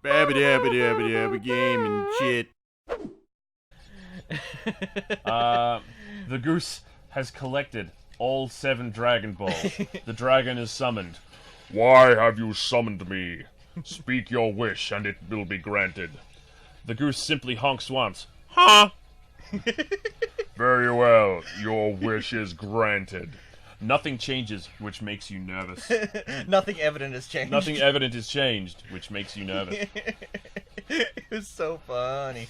Babba game and shit. The goose has collected all 7 Dragon Balls. The dragon is summoned. Why have you summoned me? Speak your wish and it will be granted. The goose simply honks once. Huh? Very well, your wish is granted. Nothing changes, which makes you nervous. Nothing evident has changed. Nothing evident has changed, which makes you nervous. It was so funny.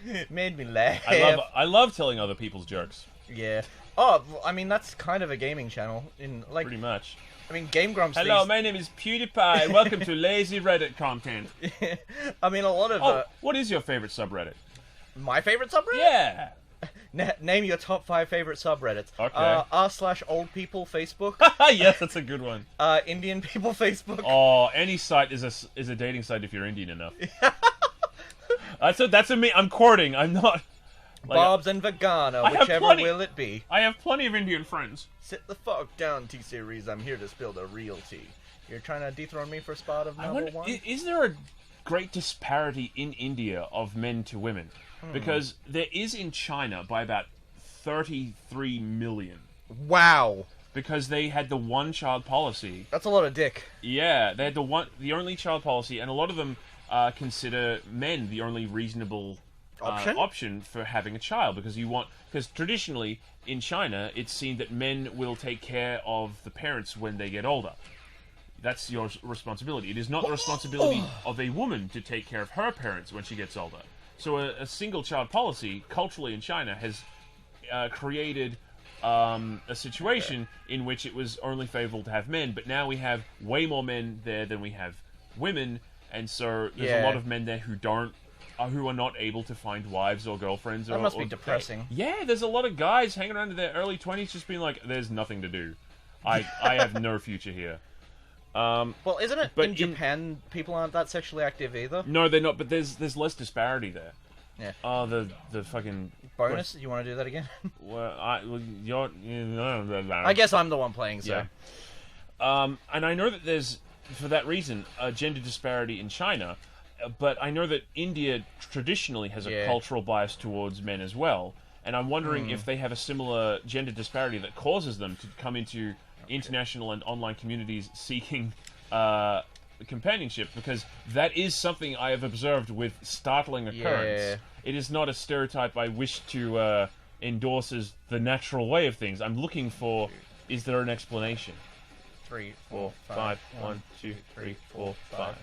It made me laugh. I love telling other people's jokes. Yeah. Oh, I mean, that's kind of a gaming channel. Pretty much. I mean, Game Grumps. Hello, my name is PewDiePie. Welcome to Lazy Reddit content. I mean, a lot of. What is your favorite subreddit? My favorite subreddit? Yeah. Name your top 5 favorite subreddits. Okay. r/old people Facebook. Yes, that's a good one. Indian people Facebook. Oh, any site is a dating site if you're Indian enough. That's a me. I'm courting. I'm not. Bob's and Vegana, whichever will it be. I have plenty of Indian friends. Sit the fuck down, T-Series. I'm here to spill the real tea. You're trying to dethrone me for spot of number 1? Is there a great disparity in India of men to women? Because there is in China by about 33 million. Wow. Because they had the one-child policy. That's a lot of dick. Yeah, they had the only child policy, and a lot of them consider men the only reasonable option for having a child, because traditionally in China it's seen that men will take care of the parents when they get older. That's your responsibility. It is not the responsibility of a woman to take care of her parents when she gets older. So a single child policy culturally in China has created a situation in which it was only favorable to have men, but now we have way more men there than we have women, and so there's a lot of men there who are not able to find wives or girlfriends. That must be depressing. Yeah, there's a lot of guys hanging around in their early 20s just being like, there's nothing to do. I have no future here. Well, isn't it in Japan people aren't that sexually active either? No, they're not, but there's less disparity there. Yeah. Oh, the fucking... Bonus? You want to do that again? Well, I guess I'm the one playing, so... Yeah. And I know that there's, for that reason, a gender disparity in China, but I know that India traditionally has a cultural bias towards men as well, and I'm wondering if they have a similar gender disparity that causes them to come into international and online communities seeking companionship, because that is something I have observed with startling occurrence. Yeah. It is not a stereotype I wish to endorse as the natural way of things. I'm looking for, is there an explanation? 3, 4, 5. 1, 2, 3, 4, 5.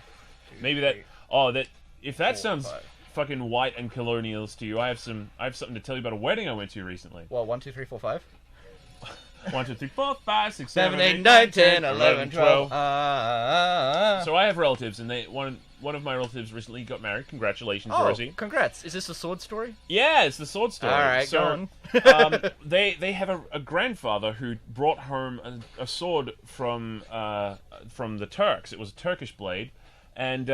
Maybe that. Oh, that. If that sounds fucking white and colonialist to you, I have something to tell you about a wedding I went to recently. Well, 1, 2, 3, 4, 5. 1, 2, 3, 4, 5, 6, 7, 8, 9, 10, 11, 12. So I have relatives, and one of my relatives recently got married. Congratulations, Oh, Rosie. congrats. Is this a sword story? Yeah, it's the sword story. Alright, so, go on. they have a grandfather who brought home a sword from the Turks. It was a Turkish blade, and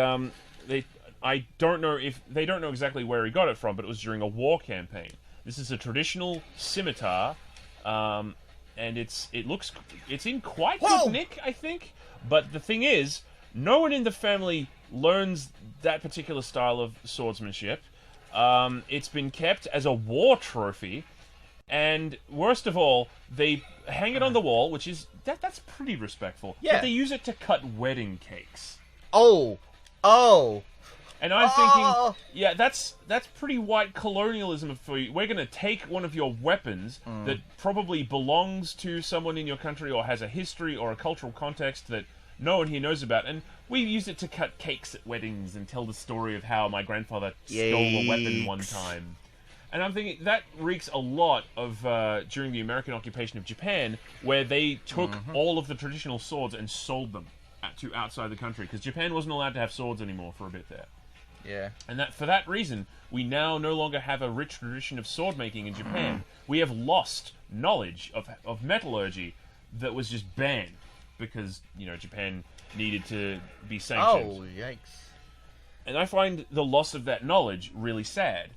they don't know exactly where he got it from, but it was during a war campaign. This is a traditional scimitar, and it's in quite good nick, I think. But the thing is, no one in the family learns that particular style of swordsmanship. It's been kept as a war trophy, and worst of all, they hang it on the wall, which is that's pretty respectful. Yeah. But they use it to cut wedding cakes. Oh. And I'm thinking, yeah, that's pretty white colonialism for you. We're going to take one of your weapons that probably belongs to someone in your country or has a history or a cultural context that no one here knows about, and we use it to cut cakes at weddings and tell the story of how my grandfather stole a weapon one time. And I'm thinking, that reeks a lot of during the American occupation of Japan, where they took all of the traditional swords and sold them to outside the country, because Japan wasn't allowed to have swords anymore for a bit there. Yeah. And for that reason, we now no longer have a rich tradition of sword making in Japan. We have lost knowledge of metallurgy that was just banned because, Japan needed to be sanctioned. Oh, yikes. And I find the loss of that knowledge really sad.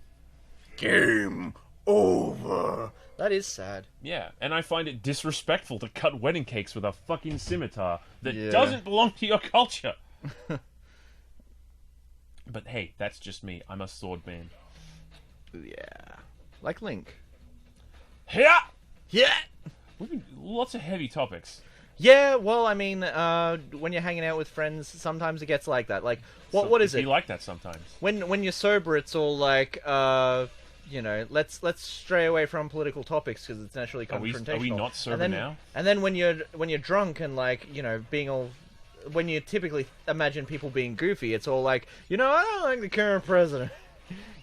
Game over. That is sad. Yeah, and I find it disrespectful to cut wedding cakes with a fucking scimitar that doesn't belong to your culture. but hey, that's just me. I'm a sword man. Yeah. Like Link. Yeah! Yeah! Lots of heavy topics. Yeah, well, I mean, when you're hanging out with friends, sometimes it gets like that. Like, what is it? You like that sometimes. When you're sober, it's all like, let's stray away from political topics because it's naturally confrontational. Are we not sober now? And then when you're drunk and like, being all, when you typically imagine people being goofy, it's all like, I don't like the current president.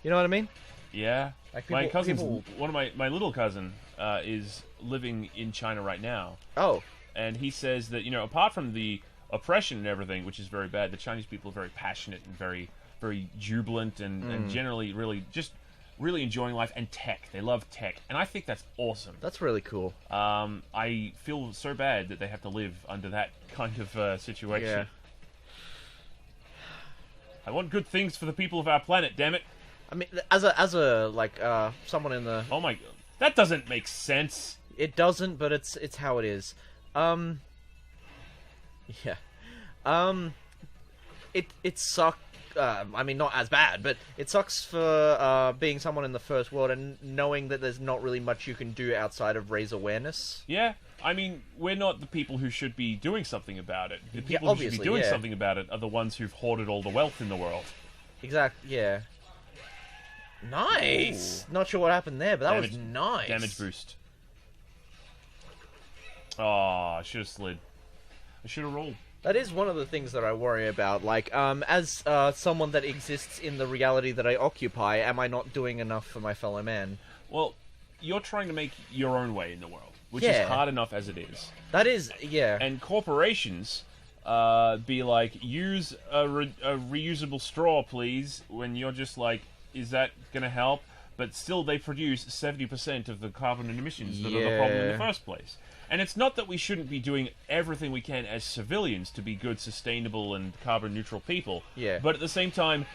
You know what I mean? Yeah. Like My cousin's one of my little cousin is living in China right now. Oh. And he says that, apart from the oppression and everything, which is very bad, the Chinese people are very passionate and very, very jubilant and generally really enjoying life and tech. They love tech. And I think that's awesome. That's really cool. I feel so bad that they have to live under that kind of situation. Yeah. I want good things for the people of our planet, damn it. I mean, as a someone in the... Oh my god. That doesn't make sense. It doesn't, but it's how it is. Yeah. It sucks. I mean, not as bad, but it sucks for being someone in the first world and knowing that there's not really much you can do outside of raise awareness. Yeah, I mean, we're not the people who should be doing something about it. The people who should be doing something about it are the ones who've hoarded all the wealth in the world. Exactly, yeah. Nice! Ooh. Not sure what happened there, but that was nice. Damage boost. Oh, I should have slid. I should have rolled. That is one of the things that I worry about. Like, as someone that exists in the reality that I occupy, am I not doing enough for my fellow man? Well, you're trying to make your own way in the world, which is hard enough as it is. That is, yeah. And corporations be like, use a reusable straw, please, when you're just like, is that going to help? But still, they produce 70% of the carbon emissions that are the problem in the first place. And it's not that we shouldn't be doing everything we can as civilians to be good, sustainable, and carbon-neutral people. Yeah. But at the same time,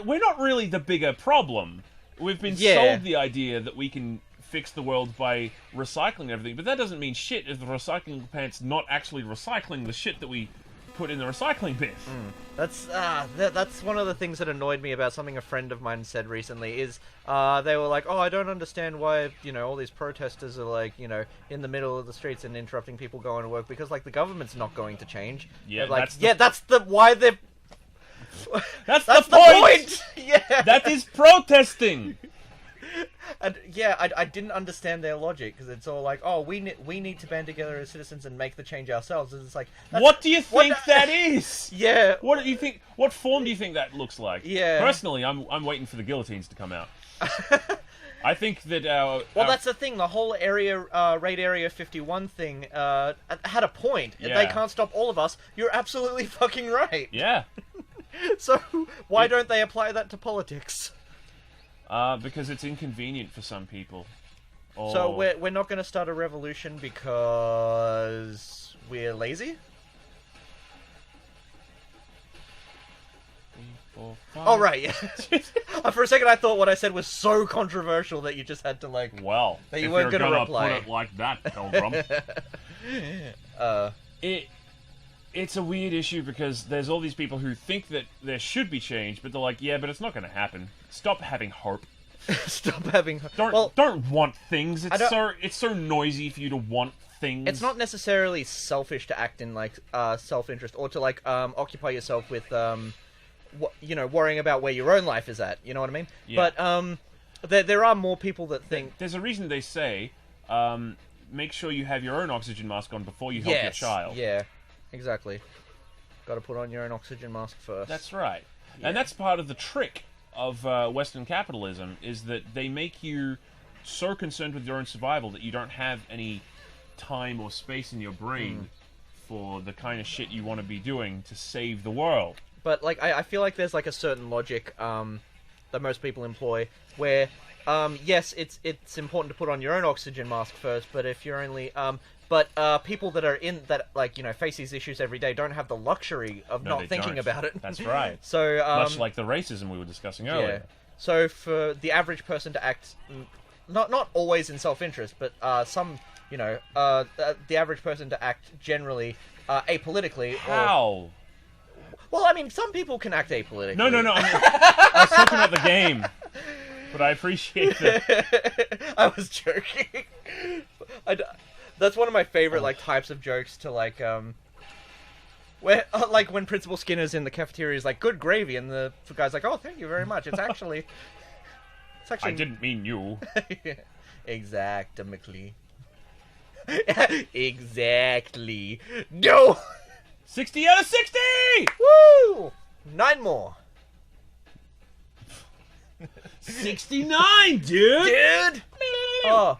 we're not really the bigger problem. We've been sold the idea that we can fix the world by recycling everything, but that doesn't mean shit if the recycling plant's not actually recycling the shit that we put in the recycling bin. That's one of the things that annoyed me about something a friend of mine said recently is they were like, oh, I don't understand why all these protesters are like in the middle of the streets and interrupting people going to work because like the government's not going to change. Yeah, like that's the why they're that's the point. Yeah, that is protesting. And yeah, I didn't understand their logic because it's all like, oh, we need to band together as citizens and make the change ourselves. And it's like, what do you think that is? Yeah. What do you think? What form do you think that looks like? Yeah. Personally, I'm waiting for the guillotines to come out. I think that that's the thing. The whole Raid Area 51 thing had a point. Yeah. They can't stop all of us. You're absolutely fucking right. Yeah. So why don't they apply that to politics? Because it's inconvenient for some people. So we're not going to start a revolution because we're lazy? 3, 4, 5. Oh, right, yeah. For a second I thought what I said was so controversial that you just had to, like... Well, that you weren't going to reply. Put it like that, Pilgrim. It's a weird issue because there's all these people who think that there should be change, but they're like, yeah, but it's not going to happen. Stop having hope. Stop having hope. Don't want things. It's so noisy for you to want things. It's not necessarily selfish to act in like self-interest or to like occupy yourself with worrying about where your own life is at. You know what I mean? Yeah. But there are more people that think there's a reason they say make sure you have your own oxygen mask on before you help your child. Yeah. Exactly. Got to put on your own oxygen mask first. That's right. Yeah. And that's part of the trick of Western capitalism, is that they make you so concerned with your own survival that you don't have any time or space in your brain for the kind of shit you want to be doing to save the world. But like, I feel like there's like a certain logic that most people employ where, yes, it's important to put on your own oxygen mask first, but if you're only... But people that are face these issues every day don't have the luxury of not thinking about it. That's right. So much like the racism we were discussing earlier. Yeah. So for the average person to act, not always in self-interest, but the average person to act generally apolitically. How? Well, I mean, some people can act apolitically. No. I was talking about the game. But I appreciate that. I was joking. That's one of my favorite like types of jokes to like where like when Principal Skinner's in the cafeteria is like good gravy and the guy's like, oh, thank you very much. It's actually I didn't mean you. Exactly. Exactly. No. 60 out of 60. Woo! 9 more. 69, dude. Oh,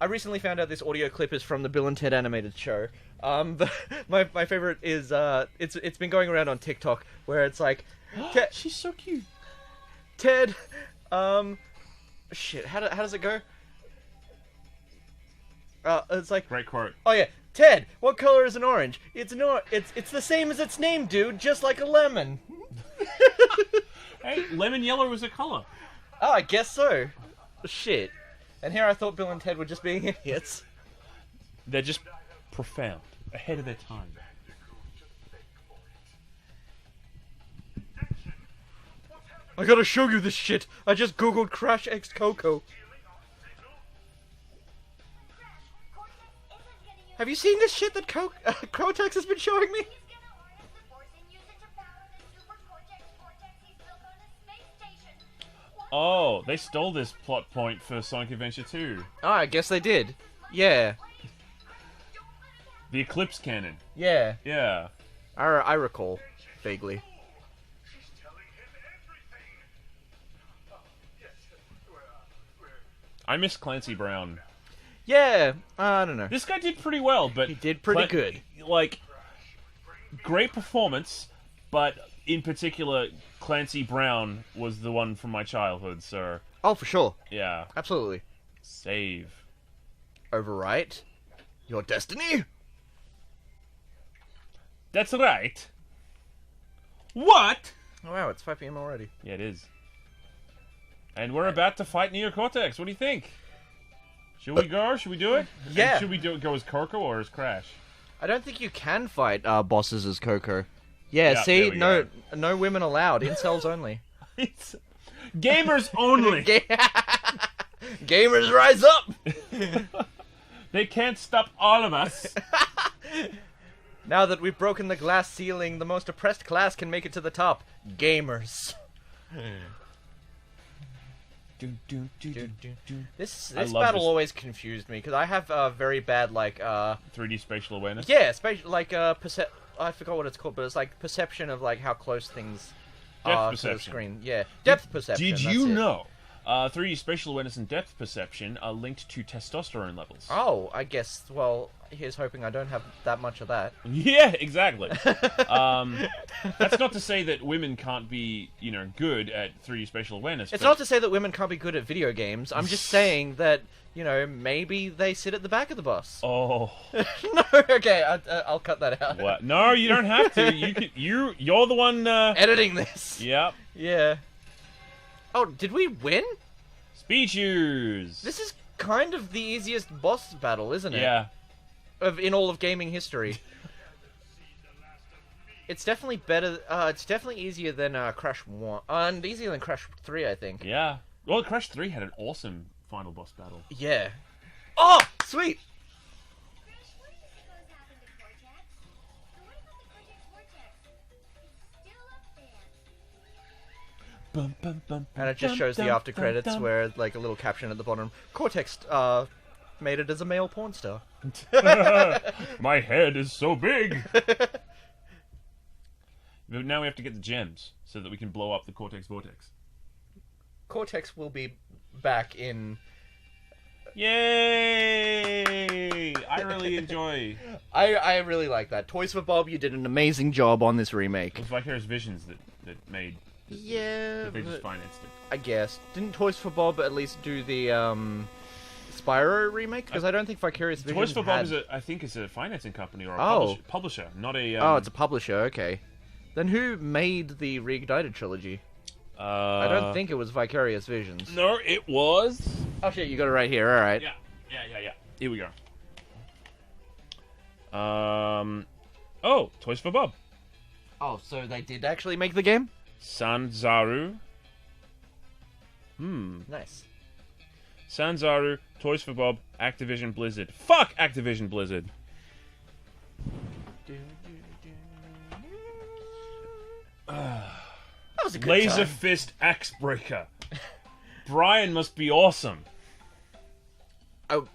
I recently found out this audio clip is from the Bill and Ted animated show. My favorite is it's been going around on TikTok where it's like, she's so cute. Ted, shit, how does it go? It's like, Great quote. oh yeah, Ted, what color is an orange? It's the same as its name, dude, just like a lemon. Hey, lemon yellow is a color. Oh, I guess so. Shit. And here I thought Bill and Ted were just being idiots. They're just profound, ahead of their time. I gotta show you this shit. I just googled Crash X Coco. Have you seen this shit that Cortex has been showing me? Oh, they stole this plot point for Sonic Adventure 2. Oh, I guess they did. Yeah. The Eclipse Cannon. Yeah. Yeah. I recall. Vaguely. I miss Clancy Brown. Yeah. I don't know. This guy did pretty well, but... He did pretty good. Like, great performance, but in particular, Clancy Brown was the one from my childhood, so... Oh, for sure. Yeah. Absolutely. Save. Overwrite your destiny? That's right. What? Oh, wow, it's 5 PM already. Yeah, it is. And we're about to fight Neo Cortex. What do you think? Should we go? Should we do it? Yeah. And should we go as Coco or as Crash? I don't think you can fight bosses as Coco. Yeah, Yeah, see, there we no women allowed. Incels only. It's gamers only. Gamers rise up. They can't stop all of us. Now that we've broken the glass ceiling, the most oppressed class can make it to the top. Gamers. This battle always confused me because I have very bad 3D spatial awareness. Yeah, I forgot what it's called, but it's like perception of like how close things are to the screen. Yeah, depth perception. Did you know 3D spatial awareness and depth perception are linked to testosterone levels? Oh, I guess. Well, here's hoping I don't have that much of that. Yeah, exactly. That's not to say that women can't be, good at 3D spatial awareness. It's not to say that women can't be good at video games. I'm just saying that, maybe they sit at the back of the bus. Oh. No, okay, I'll cut that out. What? No, you don't have to. You're the one editing this. Yep. Yeah. Oh, did we win? Speeches. This is kind of the easiest boss battle, isn't it? Yeah. In all of gaming history. It's definitely better. It's definitely easier than Crash 1, and easier than Crash 3, I think. Yeah. Well, Crash 3 had an awesome final boss battle. Yeah. Oh, sweet. Bum, bum, bum, And it just shows the after credits where, like, a little caption at the bottom. Cortex made it as a male porn star. My head is so big. But now we have to get the gems so that we can blow up the Cortex Vortex. Cortex will be back in... Yay! I really enjoy... I really like that. Toys for Bob, you did an amazing job on this remake. It was Vicarious Visions that made... Yeah, they just financed it. I guess. Didn't Toys for Bob at least do the Spyro remake? Because I don't think Vicarious Visions Toys for Bob is I think it's a financing company or a publisher, not a... Oh, it's a publisher, okay. Then who made the Reignited trilogy? I don't think it was Vicarious Visions. No, it was... Oh shit, you got it right here, alright. Yeah. Here we go. Oh, Toys for Bob. Oh, so they did actually make the game? Sanzaru. Nice. Sanzaru, Toys for Bob, Activision Blizzard. Fuck Activision Blizzard. That was a good Laser time. Fist Axe Breaker. Brian must be awesome. Oh,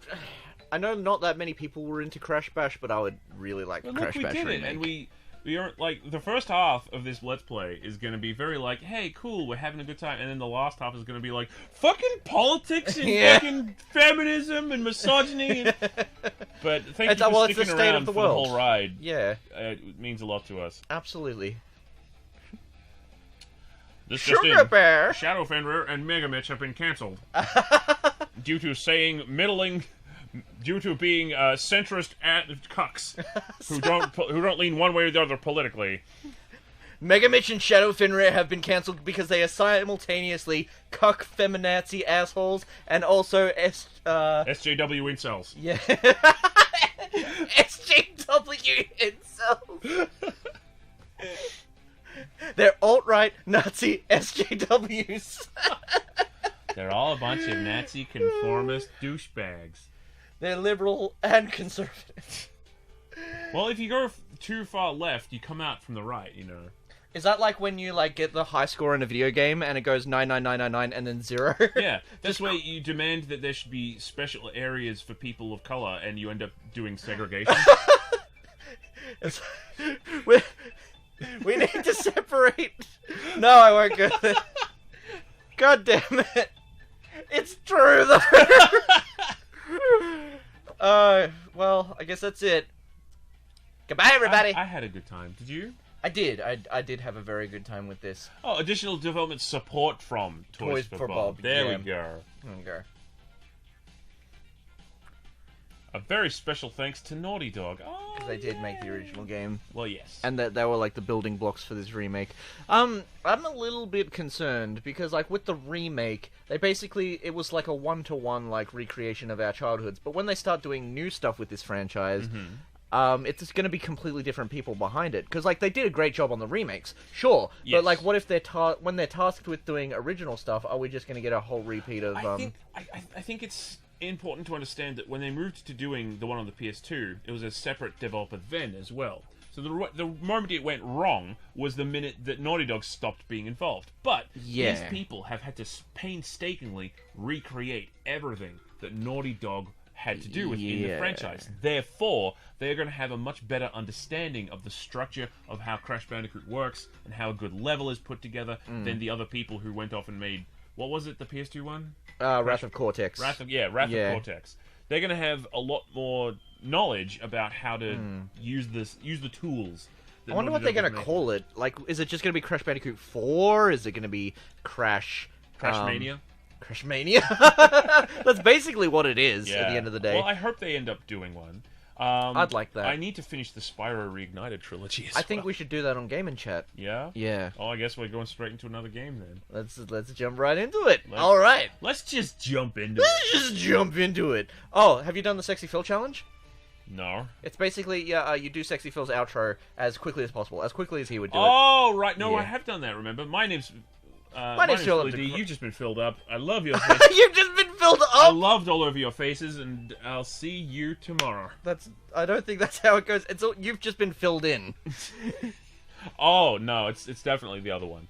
I know not that many people were into Crash Bash, but I would really like But Crash look, we Bash did remake. it, and we aren't like the first half of this Let's Play is going to be very like, hey, cool, we're having a good time, and then the last half is going to be like fucking politics and Yeah. fucking feminism and misogyny. And... But thank you Well, for it's the sticking state around of the for world. the whole ride. Yeah, It means a lot to us. absolutely. This just Sugar in. Bear! Shadow Fenrir and MegaMitch have been cancelled due to being centrist cucks who don't lean one way or the other politically. MegaMitch and Shadow Fenrir have been cancelled because they are simultaneously cuck feminazi assholes and also SJW incels. yeah. SJW incels. They're alt-right Nazi SJWs. They're all a bunch of Nazi conformist douchebags. They're liberal and conservative. Well, if you go too far left, you come out from the right, you know. Is that like when you like get the high score in a video game and it goes 99999 and then 0? Yeah, that's why you demand that there should be special areas for people of color, and you end up doing segregation. We need to separate. No, I won't go there. God damn it. It's true, though. Well, I guess that's it. Goodbye, everybody. I had a good time. Did you? I did. I did have a very good time with this. Oh, additional development support from Toys for Bob. There yeah. we go. Okay. A very special thanks to Naughty Dog. Because they did make the original game. Well, yes. And that they were like the building blocks for this remake. I'm a little bit concerned because like with the remake, they basically it was like a one-to-one like recreation of our childhoods. But when they start doing new stuff with this franchise, it's going to be completely different people behind it. Because like they did a great job on the remakes, sure. Yes. But like, what if they're when they're tasked with doing original stuff? Are we just going to get a whole repeat of? I think it's important to understand that when they moved to doing the one on the PS2, it was a separate developer then as well. So the moment it went wrong was the minute that Naughty Dog stopped being involved. But these people have had to painstakingly recreate everything that Naughty Dog had to do with in the franchise. Therefore, they're going to have a much better understanding of the structure of how Crash Bandicoot works and how a good level is put together than the other people who went off and made... What was it, the PS2 one? Wrath of Cortex. Wrath of Cortex. They're going to have a lot more knowledge about how to use the tools. I wonder what they're going to call it. Like, is it just going to be Crash Bandicoot 4? Is it going to be Crash... Mania? Crash Mania? That's basically what it is at the end of the day. Well, I hope they end up doing one. I'd like that. I need to finish the Spyro Reignited trilogy as I think we should do that on Game and Chat. Yeah? Yeah. Oh, I guess we're going straight into another game then. Let's jump right into it. All right. Let's just jump into Let's just jump into it. Oh, have you done the Sexy Phil challenge? No. It's basically, you do Sexy Phil's outro as quickly as possible, as quickly as he would do it. Oh, right. No, Yeah. I have done that, remember? My name's Philip D. You've just been filled up. I love your face. You've just been filled I up! loved all over your faces, and I'll see you tomorrow. I don't think that's how it goes. You've just been filled in. Oh, no, it's definitely the other one.